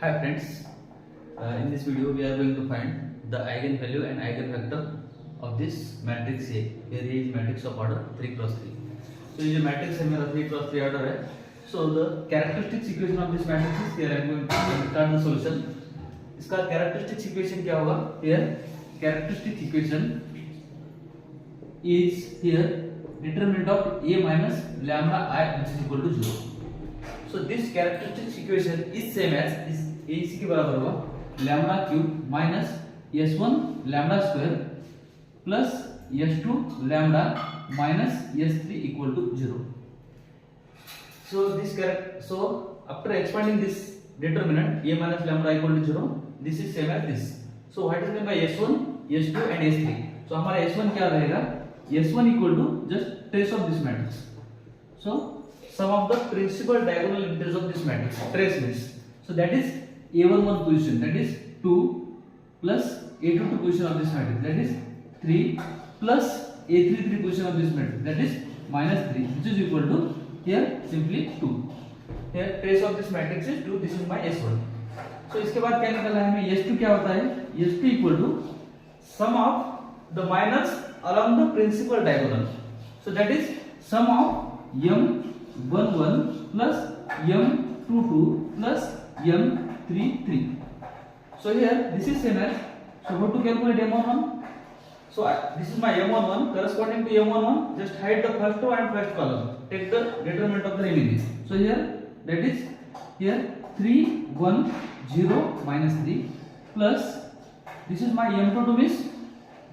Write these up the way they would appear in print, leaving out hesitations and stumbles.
Hi friends, in this video we are going to find the eigenvalue and eigenvector of this matrix A. Here A is matrix of order 3 cross 3. So ये matrix है मेरा 3 cross 3 order है. So the characteristics equation of this matrix is here. I am going to start the solution. इसका characteristics equation क्या होगा? Here characteristics equation is here determinant of A minus lambda I which is equal to 0. So this characteristics equation is same as is इसी के बराबर होगा lambda cube minus s1 lambda square plus s2 lambda minus s3 equal to 0. So after expanding this determinant a minus lambda equal to 0, this is same as this. So what is meant by s1, s2 and s3? So हमारा s1 क्या रहेगा? s1 equal to just trace of this matrix. So sum of the principal diagonal integers of this matrix. Trace means so that is a11 position, that is 2 plus a22 position of this matrix, that is 3 plus a33 position of this matrix, that is minus 3, which is equal to here simply 2. Here trace of this matrix is 2. This is my s1. So इसके बाद क्या निकलना है हमें? s2 क्या होता है? s2 equal to sum of the minors along the principal diagonal. So that is sum of m11 plus m22 plus m33. So here this is same as, so how to calculate m11? So this is my m11 corresponding to m11, just hide the first row and first column, take the determinant of the remaining. So here that is here 3 1 0 minus 3 plus this is my m22 means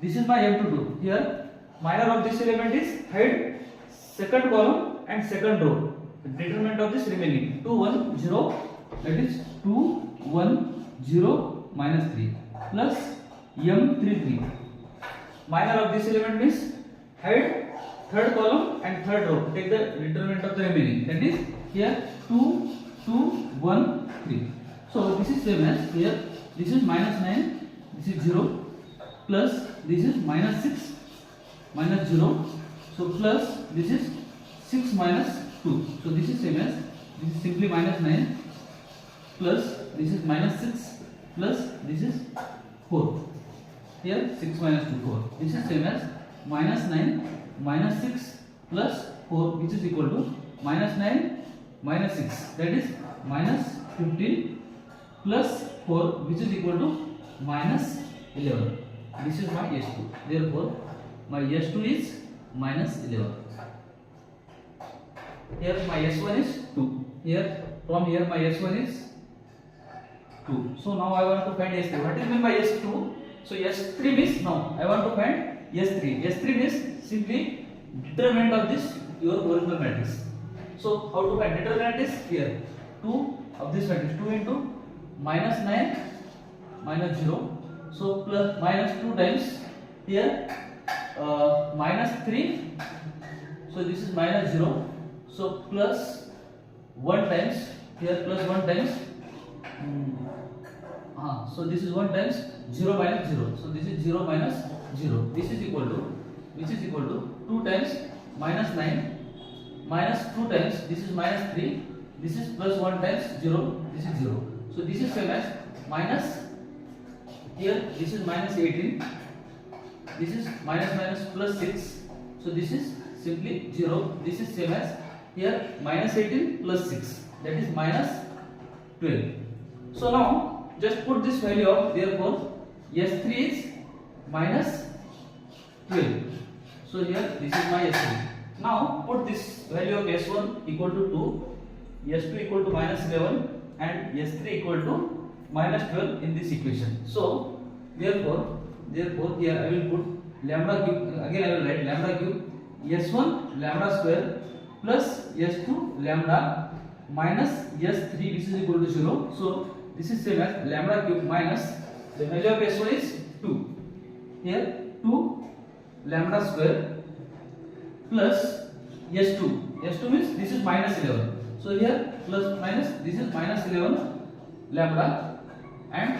this is my m22. Here minor of this element is hide second column and second row, the determinant of this remaining 2 1 0, that is 2 1 0 minus 3 plus m33. Minor of this element means hide third column and third row, take the determinant of the remaining, that is here 2 2 1 3. So this is same as here this is minus 9, this is 0 plus this is minus 6 minus 0, so plus this is 6 minus 2. So this is same as this is simply minus 9 plus this is minus 6 plus this is 4. Here 6 minus 2 4. This is same as minus 9 minus 6 plus 4, which is equal to minus 9 minus 6, that is minus 15 plus 4, which is equal to minus 11. This is my s2. Therefore my s2 is minus 11. Here my s1 is 2. Here from here my s1 is 2. So now I want to find s3. What is meant by s2? So s3 means now I want to find s3. s3 means simply determinant of this your original matrix. So how to find determinant is here 2 of this matrix, 2 into minus 9 minus 0, so plus minus 2 times here minus 3, so this is minus 0, so plus 1 times here plus 1 times so this is 1 times 0 minus 0, so this is 0 minus 0, this is equal to which is equal to 2 times minus 9 minus 2 times this is minus 3, this is plus 1 times 0, this is 0, so this is same as minus here this is minus 18, this is minus minus plus 6, so this is simply 0, this is same as here minus 18 plus 6, that is minus 12. So now just put this value of, therefore s3 is minus 12. So here this is my s3. Now put this value of s1 equal to 2, s2 equal to minus 11 and s3 equal to minus 12 in this equation. So therefore here I will put lambda cube, again I will write lambda cube s1 lambda square plus s2 lambda minus s3, which is equal to 0. So this is same as lambda cube minus the value of s1 is 2. Here 2 lambda square plus s2 means this is minus 11. So here plus minus this is minus 11 lambda and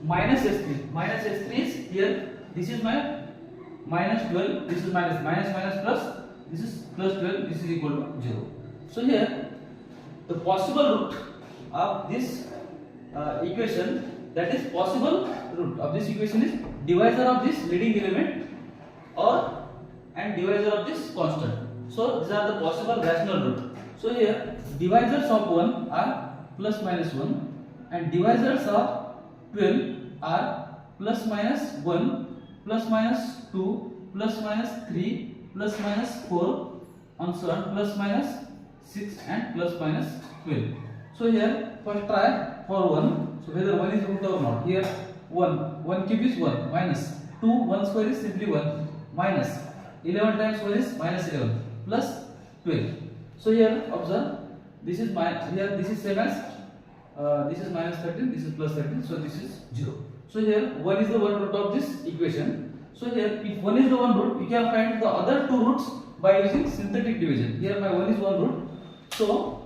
minus s3. Minus s3 is here this is my minus 12, this is minus minus plus this is plus 12, this is equal to 0. So here the possible root of this equation, that is possible root of this equation is divisor of this leading element or and divisor of this constant. So these are the possible rational root. So here divisors of 1 are plus minus 1 and divisors of 12 are plus minus 1, plus minus 2, plus minus 3, plus minus 4, and so on, plus minus 6 and plus minus 12. So here first try for 1. So whether 1 is root or not. Here 1 cube is 1, minus 2, 1 square is simply 1, minus 11 times 1 is minus 11, plus 12. So here observe, this is here this is same as this is minus 13, this is plus 13, so this is 0. So here 1 is the one root of this equation. So here if 1 is the one root, we can find the other two roots by using synthetic division. Here my 1 is one root, so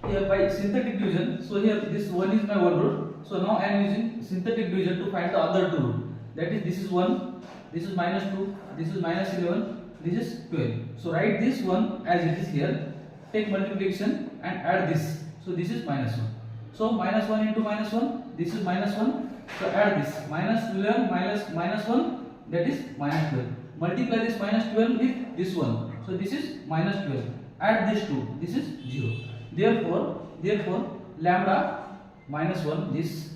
here by synthetic division, so here this 1 is my one root, so now I am using synthetic division to find the other two root. That is, this is 1, this is minus 2, this is minus 11, this is 12. So write this one as it is here, take multiplication and add this. So this is minus 1. So minus 1 into minus 1, this is minus 1. So add this, minus 12 minus 1, that is minus 12. Multiply this minus 12 with this one. So this is minus 12. Add this 2, this is 0. Therefore lambda minus 1 this,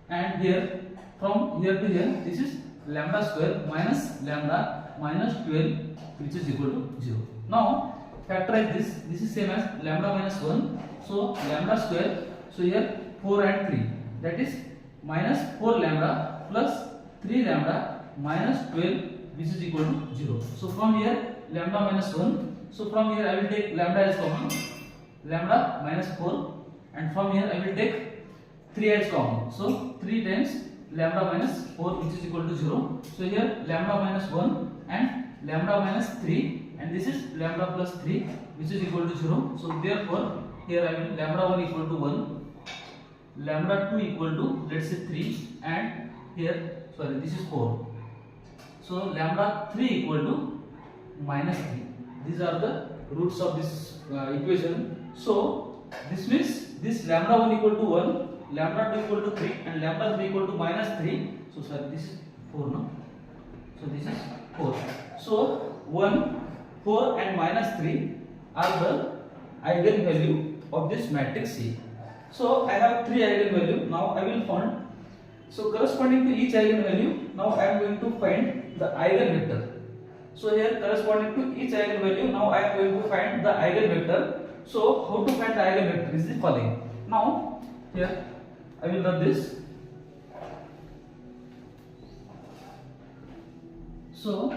and here from here to here this is lambda square minus lambda minus 12, which is equal to 0. Now factorize this. This is same as lambda minus 1. So lambda square. So here 4 and 3. That is minus 4 lambda plus 3 lambda minus 12, which is equal to 0. So from here lambda minus 1. So from here I will take lambda as common. Lambda minus 4, and from here I will take 3 as common. So 3 times lambda minus 4, which is equal to 0. So here lambda minus 1 and lambda minus 3, and this is lambda plus 3, which is equal to 0. So therefore here I will lambda 1 equal to 1, lambda 2 equal to, let's say, 3, and here this is 4. So lambda 3 equal to minus 3. These are the roots of this equation. So this means this lambda 1 equal to 1, lambda 2 equal to 3, and lambda 3 equal to minus 3. So this is 4, no? So this is 4. So 1, 4 and minus 3 are the eigenvalue of this matrix C. So I have 3 eigenvalue. Now I will find. So corresponding to each eigenvalue, now I am going to find the eigenvector. So here corresponding to each eigenvalue, now I am going to find the eigenvector. So how to find the eigenvector is the following. Now here I will rub this. So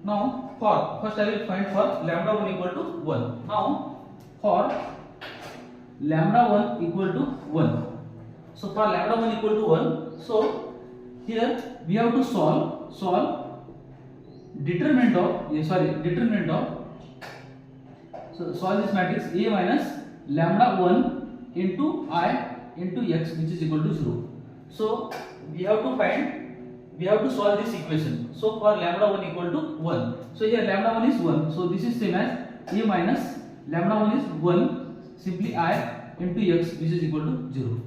now for first I will find for lambda 1 equal to 1. Now for lambda 1 equal to 1. So for lambda 1 equal to 1, so here we have to solve determinant of so solve this matrix A minus lambda 1 into I into x, which is equal to 0. So we have to solve this equation. So for lambda 1 equal to 1. So here lambda 1 is 1. So this is same as A minus lambda 1 is 1, simply I into x, which is equal to 0.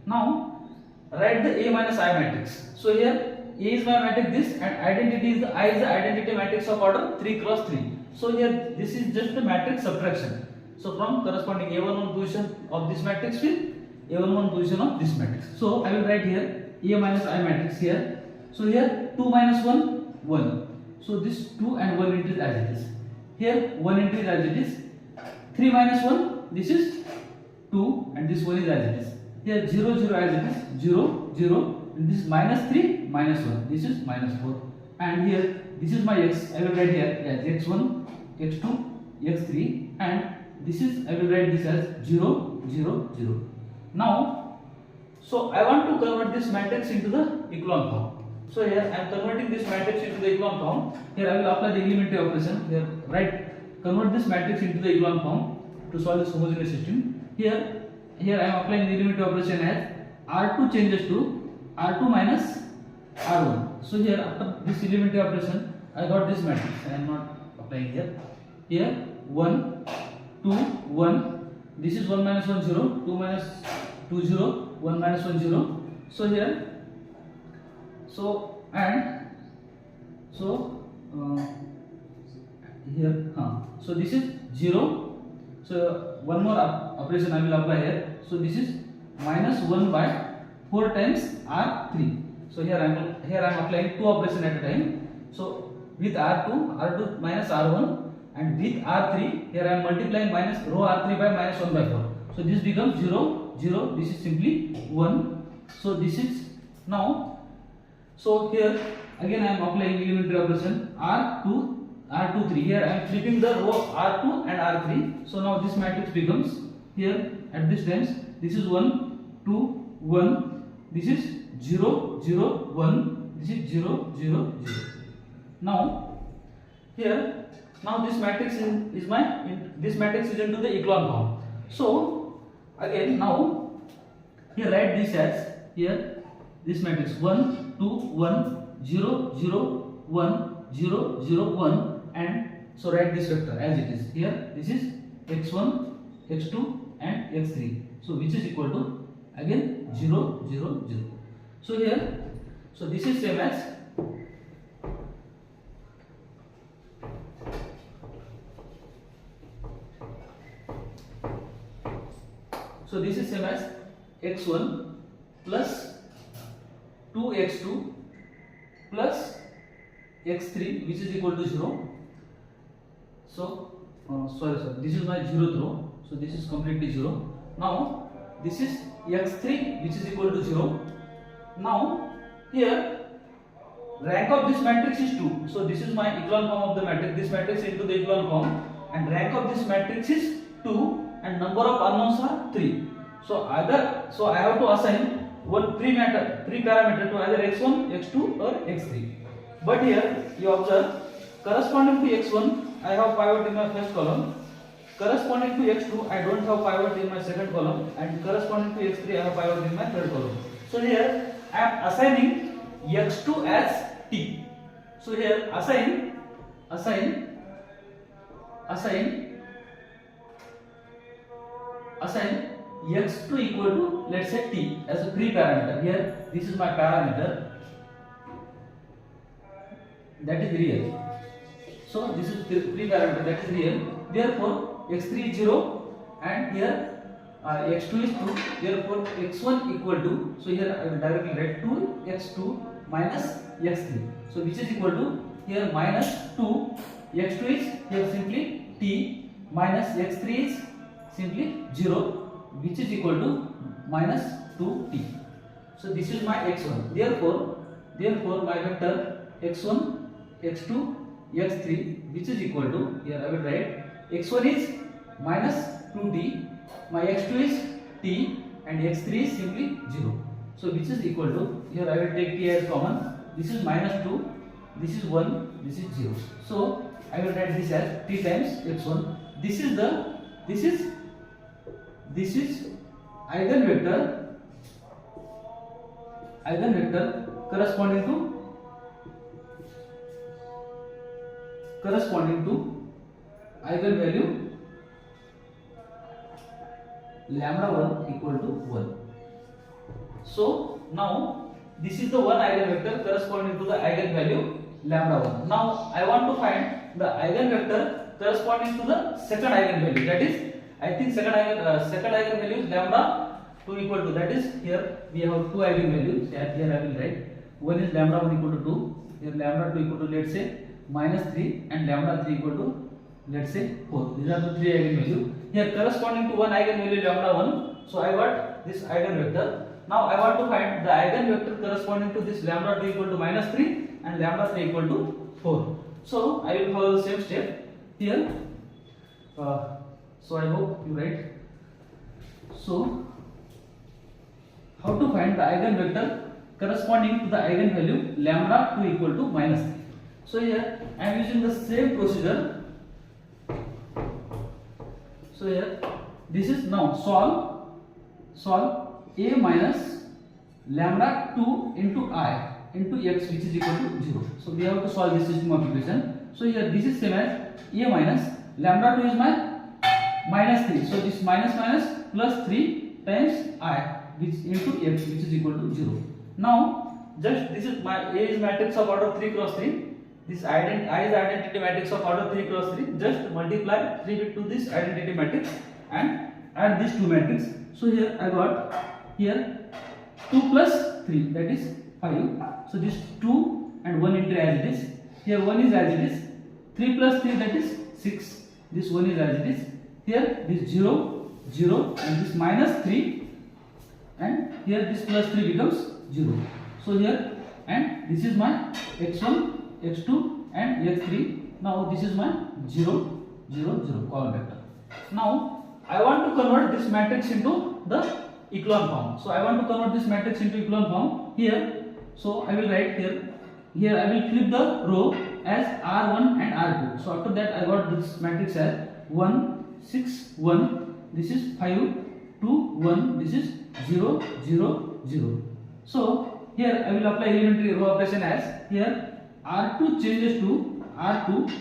Now write the A minus I matrix. So here A is my matrix this, and identity is the I is the identity matrix of order 3 cross 3. So here this is just the matrix subtraction. So from corresponding A11 position of this matrix with A11 position of this matrix. So I will write here A minus I matrix here. So here 2 minus 1, 1. So this 2 and 1 increase as it is. Here 1 increase as it is. 3 minus 1, this is 2, and this 1 is as it is. Here 0, 0 as it is, 0, 0, and this is minus 3, minus 1, this is minus 4. And here this is my x, I will write here as x1, x2, x3, and this is, I will write this as 0, 0, 0. Now, so I want to convert this matrix into the echelon form. So here I am converting this matrix into the echelon form. Here I will apply the elementary operation. Here convert this matrix into the echelon form to solve this homogeneous system. Here I am applying the elementary operation as R2 changes to R2 minus R1. So here after this elementary operation, I got this matrix. I am not applying here. Here 1, 2, 1. this is 1 minus 1 0, 2 minus 2 0, 1 minus 1 0. So here, so and so here, so this is 0. So one more operation I will apply here. So this is minus 1 by 4 times R3. So here I am applying two operations at a time. So with R2 minus R1, and with R3 here I am multiplying minus rho R3 by minus 1 by 4. So this becomes 0 0. This is simply 1. So this is now. So here again I am applying elementary operation R2 3. Here I am flipping the row R2 and R3. So now this matrix becomes here at this times. This is 1 2 1. This is 0 0 1. This is 0 0 0. Now here, now this matrix this matrix is into the echelon form. So again now here write this as here this matrix 1 2 1 0 0 1 0 0 1, and so write this vector as it is here. This is x1 x2 and x3. So which is equal to again 0 0 0. So here, so this is same as x1 plus 2x2 plus x3, which is equal to 0. So sorry, this is my 0th row. So this is completely 0. Now this is x3, which is equal to 0. Now here rank of this matrix is 2. So this is my echelon form of the matrix. This matrix into the echelon form, and rank of this matrix is 2, and number of unknowns are 3. So I have to assign three parameter to either x1, x2 or x3. But here you observe, corresponding to x1 I have pivot in my first column, corresponding to x2 I don't have pivot in my second column, and corresponding to x3 I have pivot in my third column. So here I am assigning x2 as t. So here assign x2 equal to, let's say, t as a free parameter. Here this is my parameter, that is real. So this is free parameter, that is real. Therefore x3 is 0, and here x2 is 2. Therefore x1 equal to, so here I will directly write 2x2 minus x3. So which is equal to here minus 2. x2 is here simply t, minus x3 is simply 0, which is equal to minus 2t. So this is my x1. Therefore my vector x1, x2, x3, which is equal to, here I will write x1 is minus 2t, my x2 is t, and x3 is simply 0. So which is equal to, here I will take t as common. This is minus 2, this is 1, this is 0. So I will write this as t times x1. This is eigenvector corresponding to eigenvalue lambda 1 equal to 1. So now this is the one eigenvector corresponding to the eigenvalue lambda 1. Now I want to find the eigenvector corresponding to the second eigenvalue, that is, I think second eigenvalue is lambda 2 equal to, that is, here we have two eigenvalues. Here I will write, one is lambda 1 equal to 2, here lambda 2 equal to, let's say, minus 3, and lambda 3 equal to, let's say, 4. These are the three eigenvalues. Here corresponding to one eigenvalue lambda 1, so I got this eigenvector. Now I want to find the eigenvector corresponding to this lambda 2 equal to minus 3 and lambda 3 equal to 4. So I will follow the same step here. So I hope you write. So how to find the eigenvector corresponding to the eigenvalue lambda 2 equal to minus 3. So here I am using the same procedure. So here this is now solve a minus lambda 2 into I into x, which is equal to 0. So we have to solve this system of equation. So here this is same as a minus lambda 2 is my minus 3. So this minus minus plus 3 times I which into x which is equal to 0. Now just this is my A is matrix of order 3 cross 3. This I is identity matrix of order 3 cross 3. Just multiply 3 to this identity matrix and add these two matrix. So here I got here 2 plus 3 that is 5. So this 2 and 1 into as it is. Here 1 is as it is. 3 plus 3 that is 6. This 1 is as it is. Here this 0 0 and this minus 3 and here this plus 3 becomes 0. So here and this is my x1, x2 and x3. Now this is my 0 0 0 column vector. Now I want to convert this matrix into the echelon form. So I want to convert this matrix into echelon form here. So I will write here. Here I will flip the row as R1 and R2. So after that I got this matrix as 1 6 1. This is 5 2 1. This is 0 0 0. So here I will apply elementary row operation as here R2 changes to R2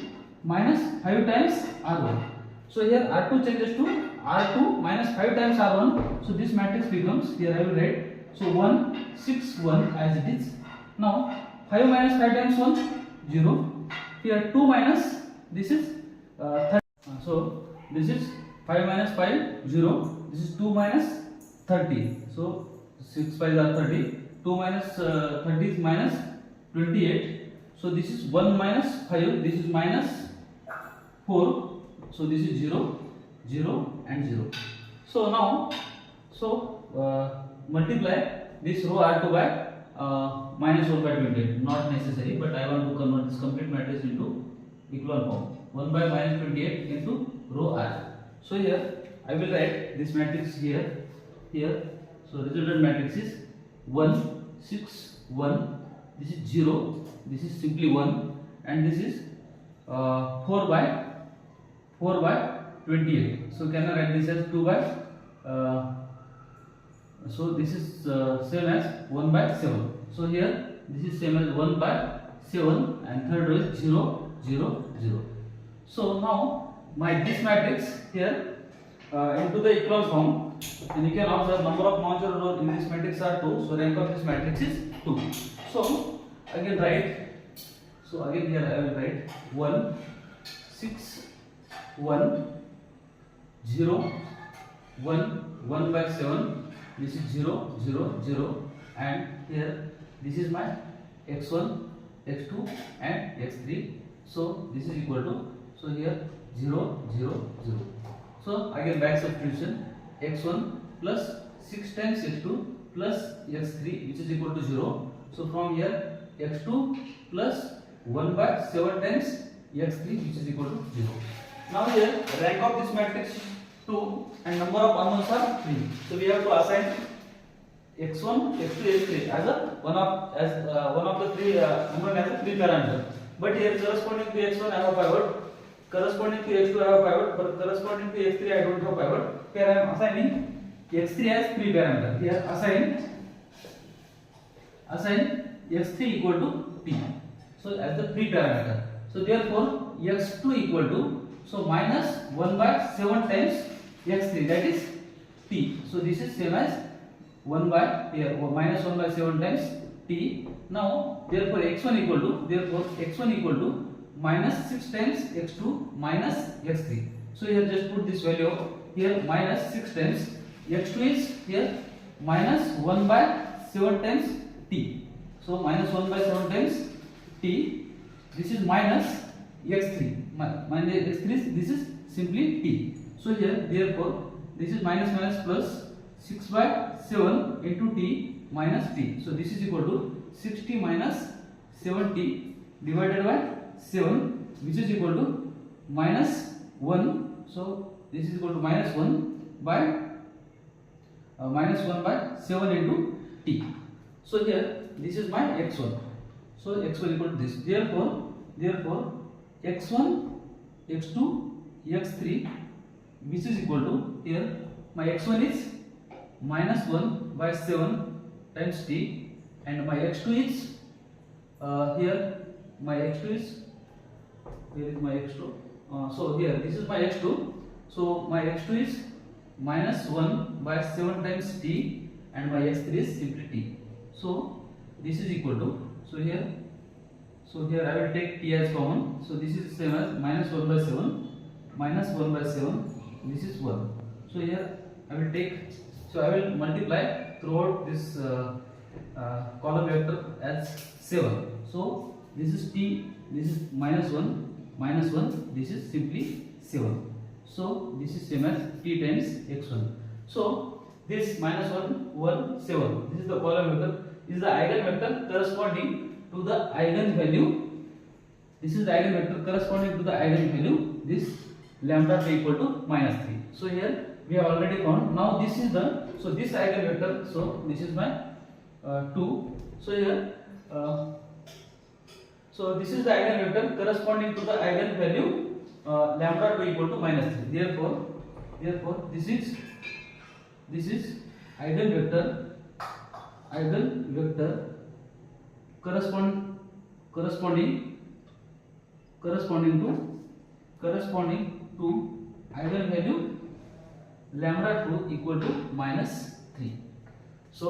minus 5 times R1. So here R2 changes to R2 minus 5 times R1. So this matrix becomes here I will write so 1 6 1 as it is. Now 5 minus 5 times 1 0. Here 2 minus this is 30. So this is 5 minus 5 0. This is 2 minus 30. So 6 5 are 30. 2 minus 30 is minus 28. So this is 1 minus 5. This is minus 4. So this is 0 0 and 0. So now multiply this row R2 by minus 1 by 28. Not necessary, but I want to convert this complete matrix into echelon form. 1 by minus 28 into row R. So here I will write this matrix here. So resultant matrix is 1 6 1. This is 0. This is simply 1, and this is 4 by 28. So can I write this as 2 by so this is same as 1 by 7. So here this is same as 1 by 7 and third row is 0 0 0. So now my this matrix here into the echelon form, and you can observe number of non-zero rows in this matrix are 2. So rank of this matrix is 2. So again write. So again here I will write 1 6 1 0 1 1 by 7. This is 0 0 0, and here this is my x1 x2 and x3. So this is equal to so here 0 0 0. So again back substitution x1 plus 6 times x2 plus x3 which is equal to 0. So from here x2 plus 1 by 7 times x3 which is equal to 0. Now here rank of this matrix is 2 and number of unknowns are 3. So we have to assign x1 x2 x3 as one of the three unknown as a 3 parameter. But here corresponding to x1 I have a pivot, corresponding to x2 I have a pivot, but corresponding to x3 I don't have a pivot. Here I am assigning x3 as 3 parameter. Here assign x3 equal to t. So as the 3 parameter. So therefore x2 equal to so minus 1 by 7 times x3 that is t. So this is same as 1 by here minus 1 by 7 times t. Now therefore x1 equal to minus 6 times x2 minus x3. So here just put this value here minus 6 times x2 is here minus 1 by 7 times t. So minus 1 by 7 times t. This is minus x3. Minus x3 this is simply t. So here therefore this is minus minus plus 6 by 7 into t minus t. So this is equal to 60 minus 7t divided by 7 which is equal to minus 1. So this is equal to minus 1 by minus 1 by 7 into t. So here this is my x1. So x1 equal to this. Therefore x1 x2 x3 which is equal to here my x1 is minus 1 by 7 times t, and my x2 is here my x2 is where is my x2? So here this is my x2 So my x2 is minus 1 by 7 times t, and my x3 is simply t. So this is equal to, so here I will take t as common. So this is same as minus 1 by 7, minus 1 by 7, this is 1. So here I will take, so I will multiply throughout this column vector as 7. So this is t, this is minus 1, this is simply 7. So this is same as t times x1. So this minus 1, 1, 7, this is the column vector, is the eigenvector corresponding to the eigenvalue. This is the eigenvector corresponding to the eigenvalue, this lambda t equal to minus 3. So here we have already found. Now this is the, so this eigenvector, so this is my 2. So here so this is the eigenvector corresponding to the eigenvalue lambda 2 equal to minus 3. Therefore this is eigenvector corresponding to eigenvalue lambda 2 equal to minus 3. So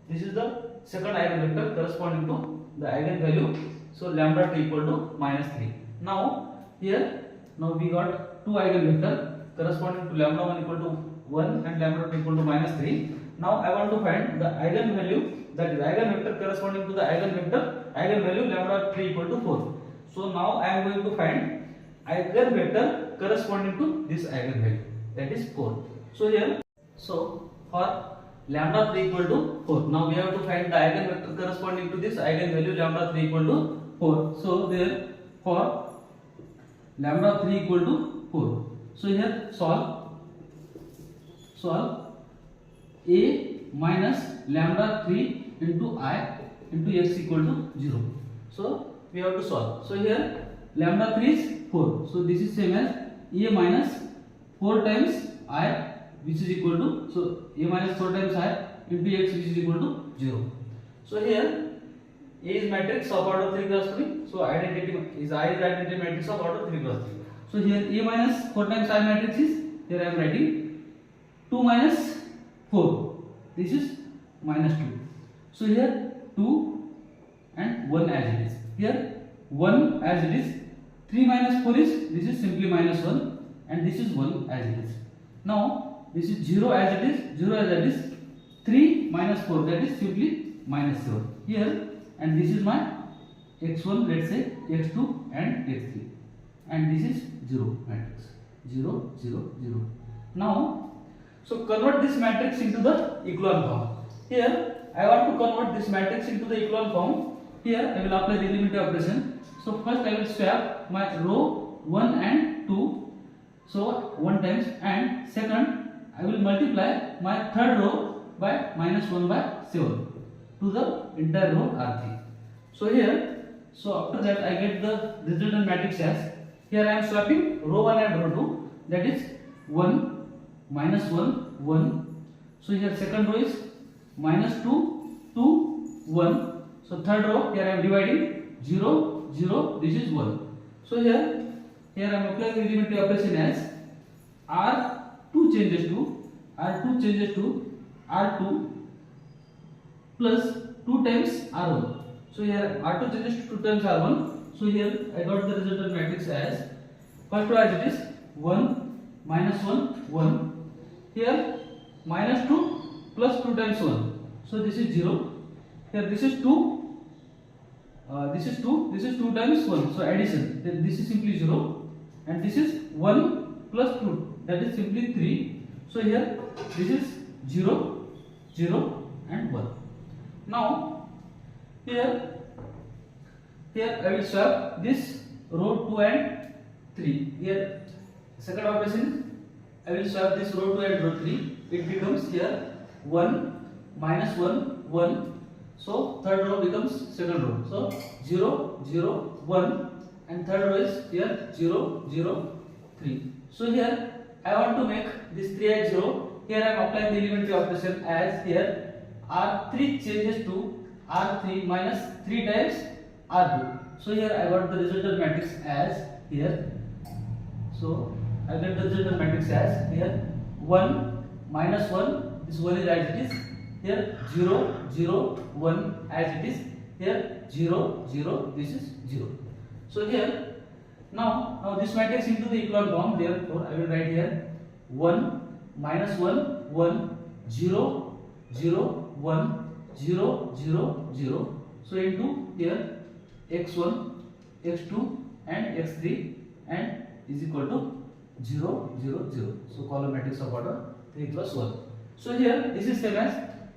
this is the second eigenvector corresponding to the eigenvalue, so lambda 2 equal to minus 3. Now here, now we got two eigenvector corresponding to lambda 1 equal to 1 and lambda 2 equal to minus 3. Now I want to find the eigenvalue, that is eigenvector corresponding to the eigenvalue lambda 3 equal to 4. So now I am going to find eigenvector corresponding to this eigenvalue, that is 4. So here, so for lambda 3 equal to 4, now we have to find the eigenvector corresponding to this eigenvalue lambda 3 equal to 4. So there, for lambda 3 equal to 4, so here solve a minus lambda 3 into I into x equal to 0. So we have to solve. So here lambda 3 is 4, so this is same as a minus 4 times I, which is equal to, so a minus 4 times I into x, which is equal to 0. So here A is matrix of order 3 cross 3. So identity is I is identity matrix of order 3 cross 3. So here A minus 4 times I matrix is, here I am writing 2 minus 4. This is minus 2. So here 2 and 1 as it is. Here 1 as it is. 3 minus 4 is, this is simply minus 1, and this is 1 as it is. Now this is 0 as it is, 0 as it is. 3 minus 4, that is simply minus 7. Here, and this is my x1, let's say x2 and x3, and this is 0 matrix, 0, 0, 0. Now, so convert this matrix into the echelon form. Here I want to convert this matrix into the echelon form. Here I will apply the elementary operation. So first I will swap my row 1 and 2, so 1 times, and second I will multiply my third row by minus 1 by 7 to the entire row R3. So here, so after that I get the resultant matrix as, here I am swapping row 1 and row 2, that is 1, minus 1, 1. So here second row is minus 2, 2, 1. So third row, here I am dividing 0, 0, this is 1. So here I am applying the elementary operation as R2 changes to R2 plus 2 times R1. So here R2 changes to 2 times R1. So here I got the resultant matrix as, first row as it is 1, minus 1, 1. Here minus 2 plus 2 times 1. So this is 0. Here this is 2. This is 2. This is 2 times 1. So addition. Then this is simply 0. And this is 1 plus 2. That is simply 3. So here this is 0, 0 and 1. Now here I will swap this row 2 and 3. Here second operation, I will swap this row 2 and row 3. It becomes here 1, minus 1, 1. So third row becomes second row. So 0, 0, 1, and third row is here 0, 0, 3. So here I want to make this 3 as 0. Here I am applying the elementary operation as, here R3 changes to R3 minus 3 times R2. So here I got the resultant matrix as, here, so I get the result of matrix as here 1 minus 1, this 1 is as it is, here 0 0 1 as it is, here 0 0, this is 0. So here now this matrix into the echelon form, therefore I will write here 1 minus 1 1 0 0 1 0 0 0. So into here x1 x2 and x3 and is equal to 0 0 0. So column matrix of order 3 plus 1. So here this is same as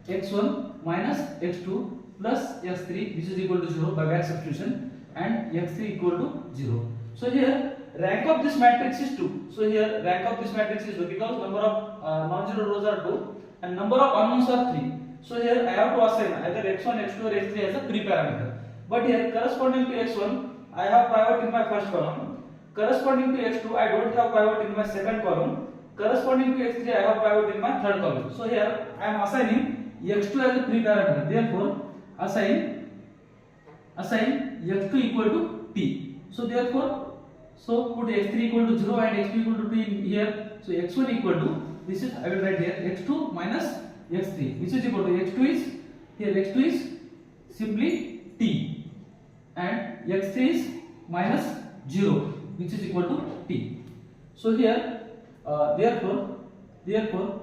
x1 minus x2 plus x3, which is equal to 0 by back substitution, and x3 equal to 0. So here rank of this matrix is 2. So here rank of this matrix is 2 because number of non-zero rows are 2 and number of unknowns are 3. So here I have to assign either x1, x2 or x3 as a pre-parameter. But here corresponding to x1 I have pivot in my first column. Corresponding to x2 I don't have pivot in my second column. Corresponding to x3 I have pivot in my third column. So here I am assigning x2 as a pre-parameter. Therefore assign x2 equal to t. So therefore put x3 equal to 0 and x2 equal to t in here. So x1 equal to, this is I will write here x2 minus x3, which is equal to x2 is here, x2 is simply t and x3 is minus 0, which is equal to t. So here therefore x1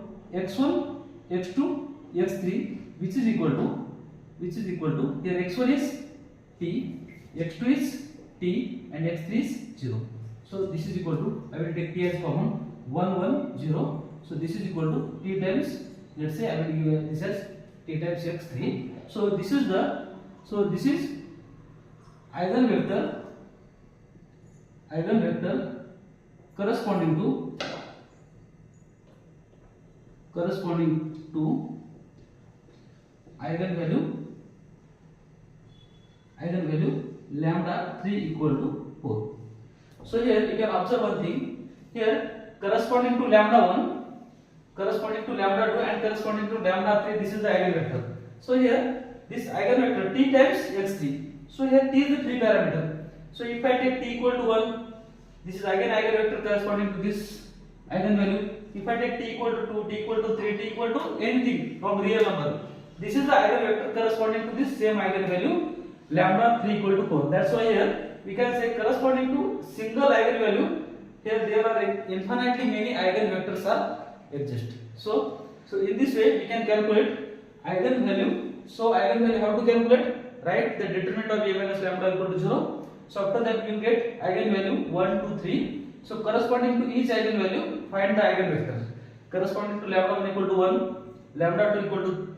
x2 x3 which is equal to here x1 is t, x2 is t and x3 is 0. So this is equal to, I will take t as common, 1 1 0. So this is equal to t times, let's say I will give this as t times x3. So this is eigenvector corresponding to eigenvalue lambda 3 equal to 4. So here you can observe one thing, here corresponding to lambda 1, corresponding to lambda 2 and corresponding to lambda 3, this is the eigenvector. So here this eigenvector t times x3. So here t is the free parameter. So if I take t equal to 1, this is again eigenvector corresponding to this eigenvalue. If I take t equal to 2, t equal to 3, t equal to anything from real number, this is the eigenvector corresponding to this same eigenvalue lambda 3 equal to 4. That's why here we can say corresponding to single eigenvalue, here there are infinitely many eigenvectors are exist. So in this way we can calculate eigenvalue. So eigenvalue how to calculate? Write the determinant of a minus lambda equal to 0. So after that we will get eigenvalue 1, 2, 3. So corresponding to each eigenvalue find the eigenvectors. Corresponding to lambda 1 equal to 1, lambda 2 equal to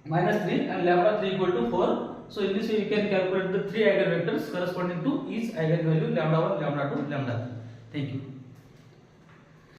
minus 3 and lambda 3 equal to 4. So in this way you can calculate the 3 eigenvectors corresponding to each eigenvalue lambda 1, lambda 2, lambda 3. Thank you.